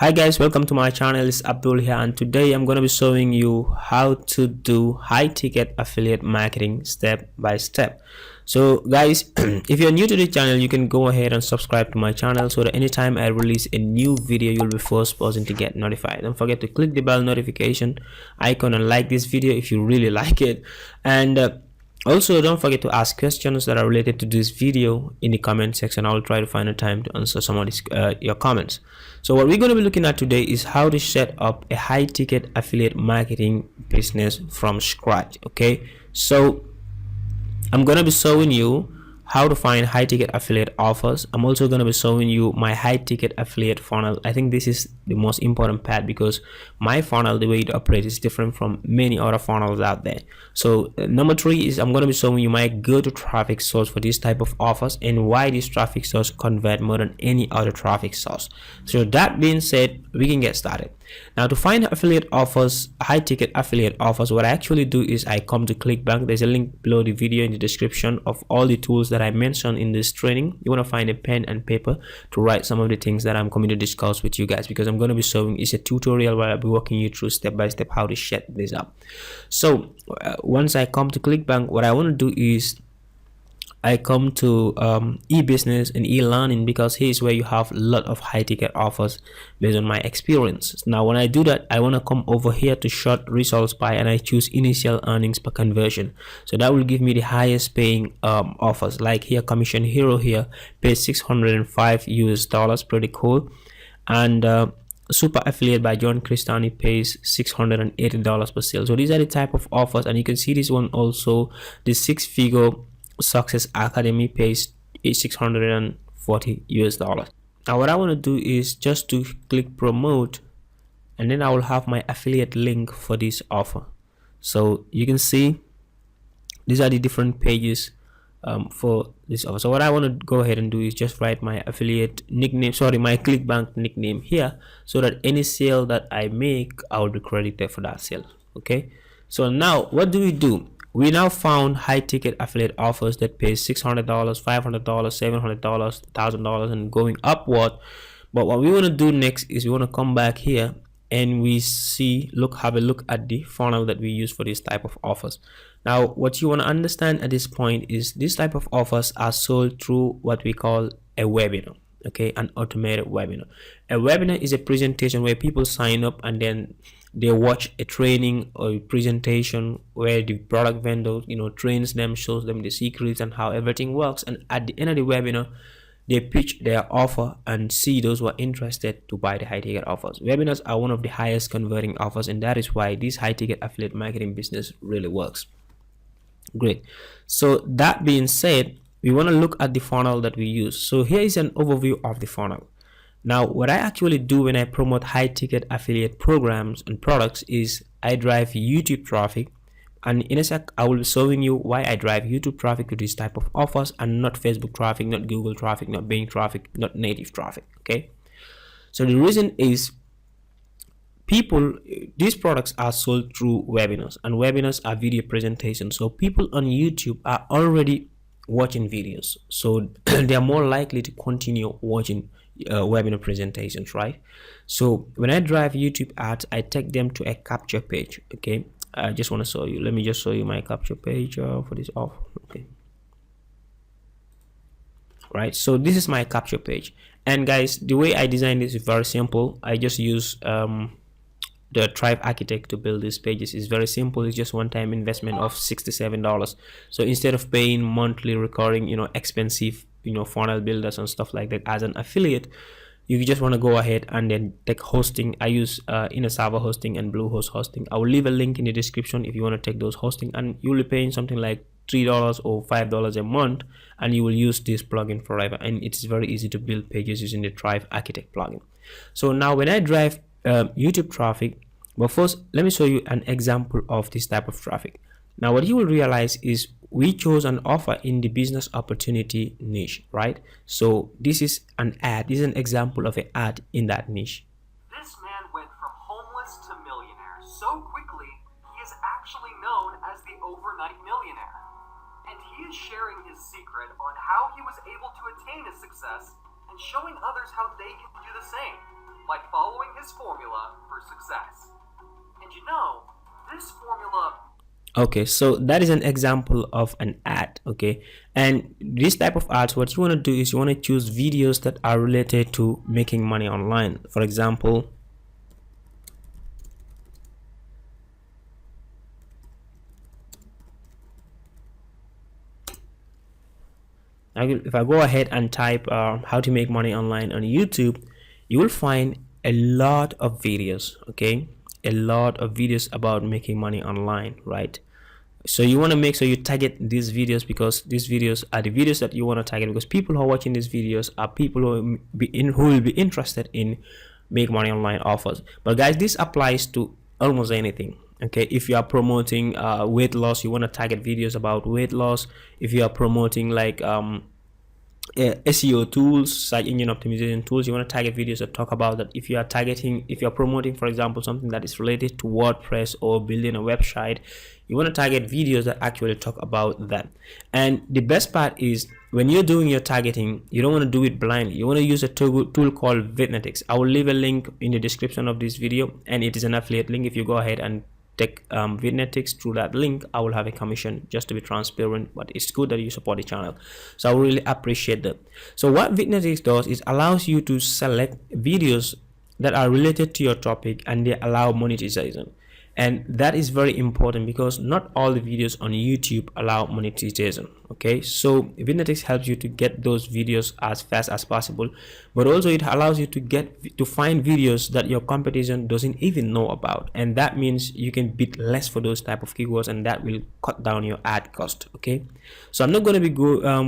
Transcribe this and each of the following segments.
Hi guys, welcome to my channel. It's Abdul here, and today I'm going to be showing you how to do high ticket affiliate marketing step by step. So guys, if you're new to the channel, you can go ahead and subscribe to my channel so that anytime I release a new video, you'll be first person to get notified. Don't forget to click the bell notification icon and like this video if you really like it. And also, don't forget to ask questions that are related to this video in the comment section. I'll try to find a time to answer some of these, your comments. So what we're going to be looking at today is how to set up a high ticket affiliate marketing business from scratch. Okay, so I'm going to be showing you how to find high ticket affiliate offers. I'm also going to be showing you my high ticket affiliate funnel. I think this is the most important part because my funnel, the way it operates, is different from many other funnels out there. So number 3 is I'm going to be showing you my go-to traffic source for this type of offers and why this traffic source convert more than any other traffic source. So that being said, we can get started. Now, to find affiliate offers, high ticket affiliate offers, what I actually do is I come to ClickBank. There's a link below the video in the description of all the tools that I mentioned in this training. You want to find a pen and paper to write some of the things that I'm going to discuss with you guys, because I'm going to be showing, it's a tutorial where I'll be walking you through step by step how to set this up. So once I come to ClickBank, what I want to do is I come to e-business and e-learning, because here's where you have a lot of high ticket offers based on my experience. Now when I do that, I want to come over here to short results by, and I choose initial earnings per conversion. So that will give me the highest paying offers. Like here, Commission Hero here pays $605 US, pretty cool. And Super Affiliate by John Cristani pays $680 per sale. So these are the type of offers, and you can see this one also, the 6-figure Success Academy pays $640 US. Now what I want to do is just to click promote, and then I will have my affiliate link for this offer. So you can see these are the different pages for this offer. So what I want to go ahead and do is just write my affiliate nickname, sorry, my ClickBank nickname here, so that any sale that I make, I will be credited for that sale. Okay, so now what do? We now found high ticket affiliate offers that pay $600, $500, $700, $1,000 and going upward. But what we want to do next is we want to come back here and we see, have a look at the funnel that we use for this type of offers. Now what you want to understand at this point is this type of offers are sold through what we call a webinar. Okay, an automated webinar. A webinar is a presentation where people sign up and then they watch a training or a presentation where the product vendor, trains them, shows them the secrets and how everything works, and at the end of the webinar they pitch their offer and see those who are interested to buy the high ticket offers. Webinars are one of the highest converting offers, and that is why this high ticket affiliate marketing business really works. Great. So that being said, we want to look at the funnel that we use. So here is an overview of the funnel. Now what I actually do when I promote high ticket affiliate programs and products is I drive YouTube traffic, and in a sec I will be showing you why I drive YouTube traffic to this type of offers and not Facebook traffic, not Google traffic, not Bing traffic, not native traffic. Okay, so the reason is these products are sold through webinars, and webinars are video presentations. So people on YouTube are already watching videos, so they are more likely to continue watching webinar presentations, right? So when I drive YouTube ads, I take them to a capture page. Okay, I just want to show you, let me just show you my capture page for this offer. Okay, right, so this is my capture page, and guys, the way I designed this is very simple. I just use the Tribe Architect to build these pages. Is very simple. It's just one-time investment of $67. So instead of paying monthly recurring, expensive, funnel builders and stuff like that as an affiliate, you just want to go ahead and then take hosting. I use Inner Server hosting and Bluehost hosting. I will leave a link in the description if you want to take those hosting, and you'll be paying something like $3 or $5 a month, and you will use this plugin forever. And it's very easy to build pages using the Tribe Architect plugin. So now when I drive YouTube traffic, but first let me show you an example of this type of traffic. Now what you will realize is we chose an offer in the business opportunity niche, right? So this is an ad. This is an example of an ad in that niche. This man went from homeless to millionaire so quickly he is actually known as the overnight millionaire, and he is sharing his secret on how he was able to attain his success and showing others how they can do the same by following his formula for success. And you know, this formula... Okay, so that is an example of an ad. Okay, and this type of ads, what you want to do is you want to choose videos that are related to making money online. For example, if I go ahead and type how to make money online on YouTube, you will find a lot of videos. Okay, a lot of videos about making money online, right? So you want to make sure you target these videos, because these videos are the videos that you want to target, because people who are watching these videos are people who will be interested in make money online offers. But guys, this applies to almost anything. Okay, if you are promoting weight loss, you want to target videos about weight loss. If you are promoting like SEO tools, search engine optimization tools, you want to target videos that talk about that. If you are promoting, for example, something that is related to WordPress or building a website, you want to target videos that actually talk about that. And the best part is, when you're doing your targeting, you don't want to do it blindly. You want to use a tool called Vidnetics. I will leave a link in the description of this video, and it is an affiliate link. If you go ahead and take Vidnetics through that link, I will have a commission, just to be transparent, but it's good that you support the channel, so I really appreciate that. So what Vidnetics does is allows you to select videos that are related to your topic, and they allow monetization. And that is very important, because not all the videos on YouTube allow monetization. Okay, so Vidnetics helps you to get those videos as fast as possible, but also it allows you to find videos that your competition doesn't even know about, and that means you can bid less for those type of keywords, and that will cut down your ad cost. Okay, so I'm not going to be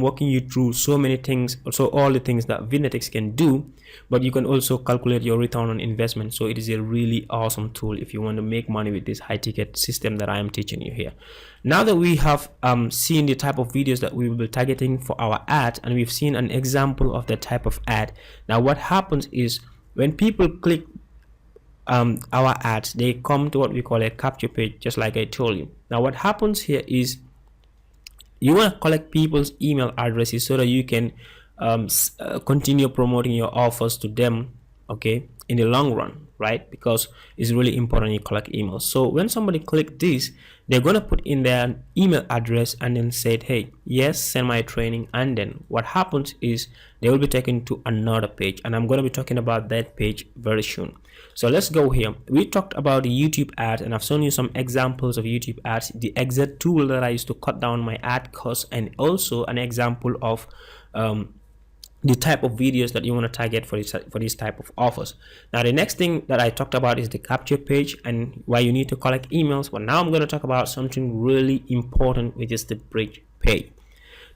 walking you through so many things, so all the things that Vidnetics can do, but you can also calculate your return on investment. So it is a really awesome tool if you want to make money with this high ticket system that I am teaching you here. Now that we have seen the type of videos that we will be targeting for our ad, and we've seen an example of the type of ad, now what happens is, when people click our ads, they come to what we call a capture page, just like I told you. Now what happens here is, you want to collect people's email addresses so that you can continue promoting your offers to them, okay, in the long run, right? Because it's really important you collect emails. So when somebody click this, they're going to put in their email address and then say, hey, yes, send my training. And then what happens is, they will be taken to another page, and I'm going to be talking about that page very soon. So let's go here. We talked about the YouTube ads, and I've shown you some examples of YouTube ads, the exact tool that I used to cut down my ad costs, and also an example of the type of videos that you want to target for this type of offers. Now the next thing that I talked about is the capture page and why you need to collect emails. But now I'm going to talk about something really important, which is the bridge page.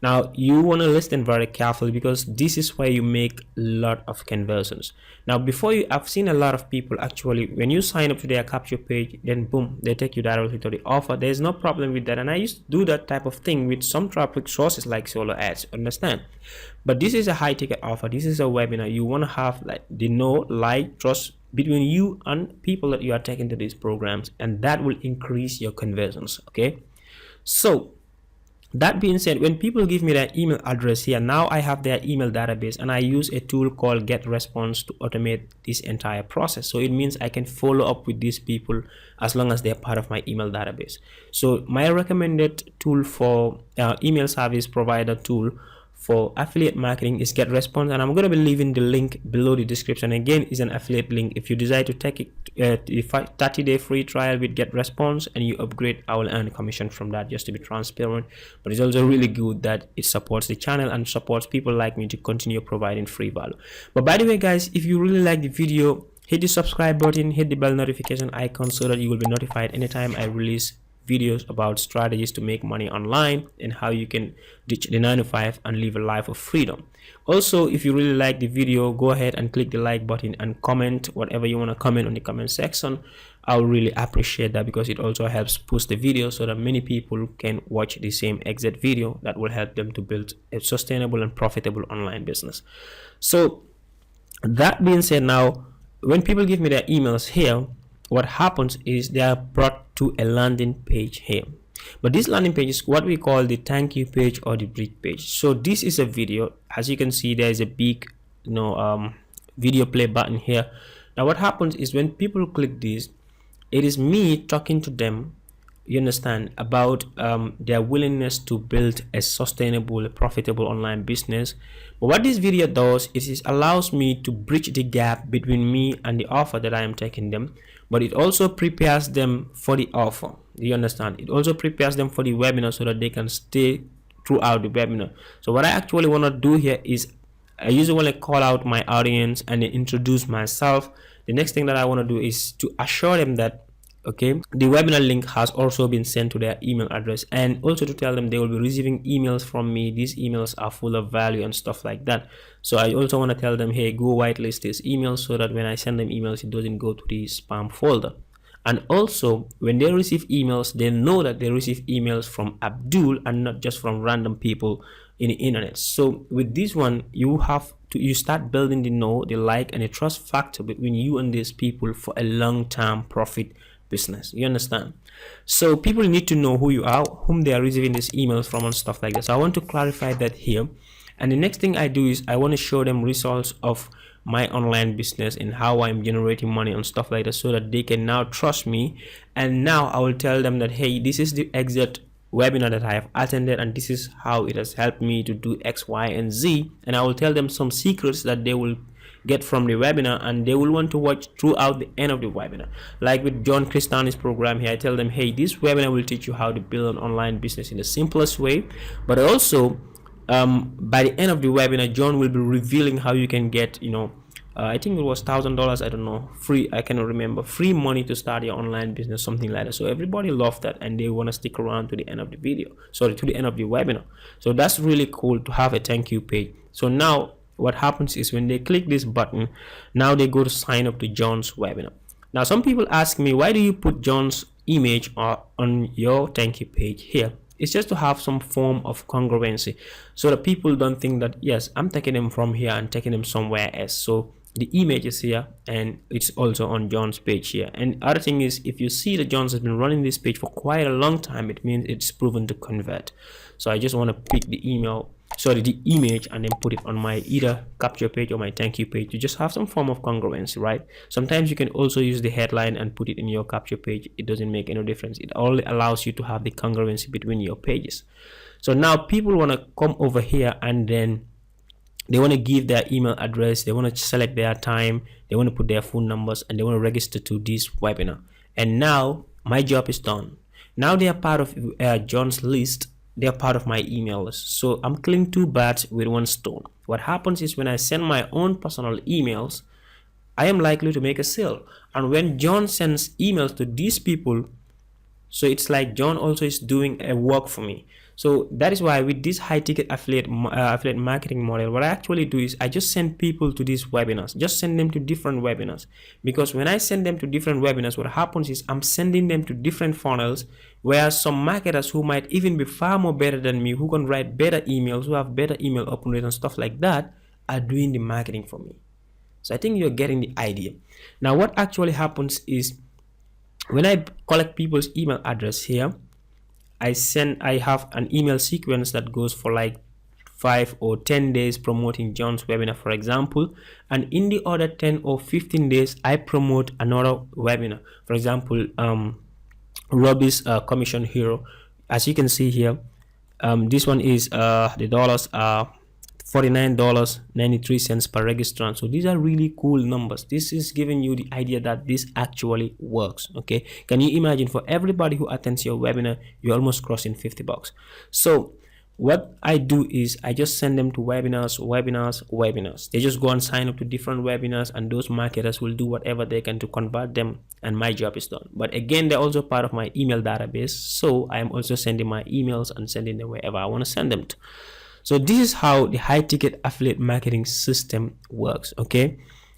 Now you want to listen very carefully, because this is where you make a lot of conversions. Now I've seen a lot of people actually, when you sign up to their capture page, then boom, they take you directly to the offer. There's no problem with that, and I used to do that type of thing with some traffic sources like solo ads, understand? But this is a high ticket offer. This is a webinar. You want to have like the know, like, trust between you and people that you are taking to these programs, and that will increase your conversions. Okay, so that being said, when people give me their email address here, now I have their email database, and I use a tool called GetResponse to automate this entire process. So it means I can follow up with these people as long as they're part of my email database. So my recommended tool for email service provider tool for affiliate marketing is GetResponse, and I'm going to be leaving the link below the description. Again, is an affiliate link. If you decide to take it, the 30-day free trial with GetResponse and you upgrade, I will earn a commission from that, just to be transparent. But it's also really good that it supports the channel and supports people like me to continue providing free value. But by the way guys, if you really like the video, hit the subscribe button, hit the bell notification icon, so that you will be notified anytime I release videos about strategies to make money online and how you can ditch the 9 to 5 and live a life of freedom. Also, if you really like the video, go ahead and click the like button and comment whatever you want to comment on the comment section. I will really appreciate that, because it also helps push the video so that many people can watch the same exact video that will help them to build a sustainable and profitable online business. So that being said, now when people give me their emails here, what happens is they are brought to a landing page here. But this landing page is what we call the thank you page or the bridge page. So this is a video. As you can see, there is a big video play button here Now what happens is when people click this, it is me talking to them, you understand, about their willingness to build a sustainable, profitable online business. But what this video does is it allows me to bridge the gap between me and the offer that I am taking them, but it also prepares them for the offer. You understand? It also prepares them for the webinar so that they can stay throughout the webinar. So what I actually want to do here is I usually call out my audience and then introduce myself. The next thing that I want to do is to assure them that, okay, the webinar link has also been sent to their email address, and also to tell them they will be receiving emails from me. These emails are full of value and stuff like that. So I also want to tell them, hey, go whitelist these emails so that when I send them emails, it doesn't go to the spam folder. And also when they receive emails, they know that they receive emails from Abdul and not just from random people in the internet. So with this one, you start building the know, the like, and the trust factor between you and these people for a long-term profit business. You understand? So people need to know who you are, whom they are receiving these emails from, and stuff like that. So I want to clarify that here. And the next thing I do is I want to show them results of my online business and how I'm generating money and stuff like that, so that they can now trust me. And now I will tell them that, hey, this is the exact webinar that I have attended, and this is how it has helped me to do X, Y, and Z. And I will tell them some secrets that they will get from the webinar, and they will want to watch throughout the end of the webinar. Like with John Cristani's program here, I tell them, hey, this webinar will teach you how to build an online business in the simplest way. But also by the end of the webinar, John will be revealing how you can get, I think it was $1,000, I don't know, free, I cannot remember, free money to start your online business, something like that. So everybody loved that, and they want to stick around to the end of the video, sorry, to the end of the webinar. So that's really cool to have a thank you page. So now what happens is when they click this button, now they go to sign up to John's webinar. Now some people ask me, why do you put John's image on your thank you page here? It's just to have some form of congruency, so that people don't think that, yes, I'm taking them from here and taking them somewhere else. So the image is here, and it's also on John's page here. And other thing is, if you see that John's has been running this page for quite a long time, it means it's proven to convert. So I just want to pick the image and then put it on my either capture page or my thank you page to just have some form of congruency, right? Sometimes you can also use the headline and put it in your capture page. It doesn't make any difference. It only allows you to have the congruency between your pages. So now people want to come over here, and then they want to give their email address, they want to select their time, they want to put their phone numbers, and they want to register to this webinar. And now my job is done. Now they are part of John's list. They're part of my email list. So I'm killing two birds with one stone. What happens is when I send my own personal emails, I am likely to make a sale. And when John sends emails to these people, so it's like John also is doing a work for me. So that is why with this high ticket affiliate marketing model, what I actually do is I just send people to these webinars, just send them to different webinars. Because when I send them to different webinars, what happens is I'm sending them to different funnels, where some marketers who might even be far more better than me, who can write better emails, who have better email open rates and stuff like that, are doing the marketing for me. So I think you're getting the idea. Now what actually happens is when I collect people's email address here, I have an email sequence that goes for like 5 or 10 days promoting John's webinar, for example, and in the other 10 or 15 days I promote another webinar. For example, Robbie's commission hero. As you can see here, this one is the dollars are $49.93 per registrant. So these are really cool numbers. This is giving you the idea that this actually works. Okay, can you imagine, for everybody who attends your webinar, you're almost crossing $50. So what I do is I just send them to webinars. They just go and sign up to different webinars, and those marketers will do whatever they can to convert them, and my job is done. But again, they're also part of my email database, so I am also sending my emails and sending them wherever I want to send them to. So this is how the high ticket affiliate marketing system works. Okay,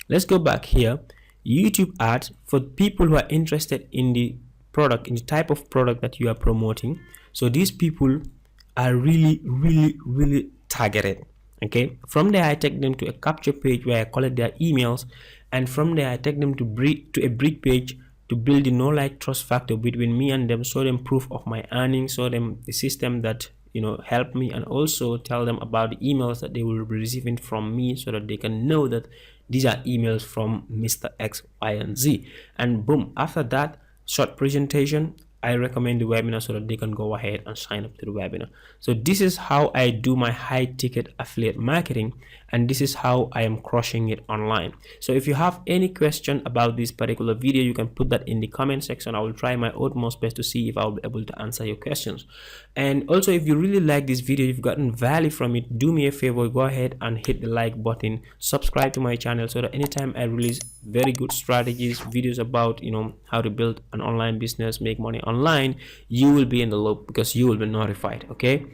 let's go back here. YouTube ads for people who are interested in the product, in the type of product that you are promoting. So these people are really targeted. Okay, from there I take them to a capture page where I collect their emails, and from there I take them to a bridge page to build the know, like, trust factor between me and them, show them proof of my earnings, show them the system that help me, and also tell them about the emails that they will be receiving from me, so that they can know that these are emails from Mr. X, Y, and Z. And boom, after that short presentation, I recommend the webinar so that they can go ahead and sign up to the webinar. So this is how I do my high ticket affiliate marketing, and this is how I am crushing it online. So if you have any question about this particular video, you can put that in the comment section. I will try my utmost best to see if I'll be able to answer your questions. And also, if you really like this video, you've gotten value from it, do me a favor, go ahead and hit the like button, subscribe to my channel so that anytime I release very good strategies, videos about how to build an online business, make money online, you will be in the loop because you will be notified. Okay,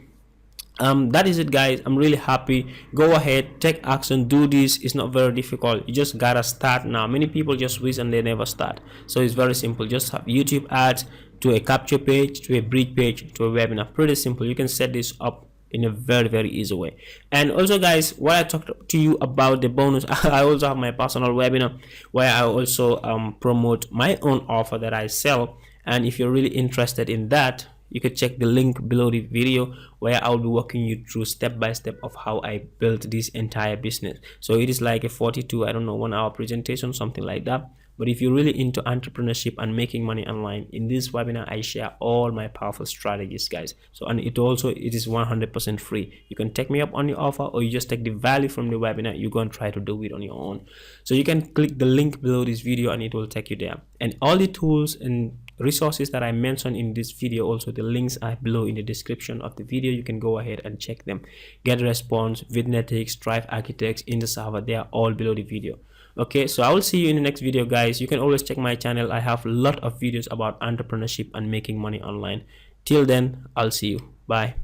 that is it, guys. I'm really happy. Go ahead, take action, do this. It's not very difficult. You just gotta start now. Many people just wish and they never start. So it's very simple. Just have YouTube ads to a capture page, to a bridge page, to a webinar. Pretty simple. You can set this up in a very easy way. And also, guys, what I talked to you about the bonus, I also have my personal webinar where I also promote my own offer that I sell. And if you're really interested in that, you can check the link below the video where I'll be walking you through step by step of how I built this entire business. So it is like a 1 hour presentation, something like that. But if you're really into entrepreneurship and making money online, in this webinar I share all my powerful strategies, guys. So, and it is 100% free. You can take me up on the offer, or you just take the value from the webinar, you go and try to do it on your own. So you can click the link below this video and it will take you there. And all the tools and resources that I mentioned in this video, also the links are below in the description of the video. You can go ahead and check them. GetResponse, Vidnetics, Drive Architects, in the server, they are all below the video. Okay, so I will see you in the next video, guys. You can always check my channel. I have a lot of videos about entrepreneurship and making money online. Till then, I'll see you. Bye.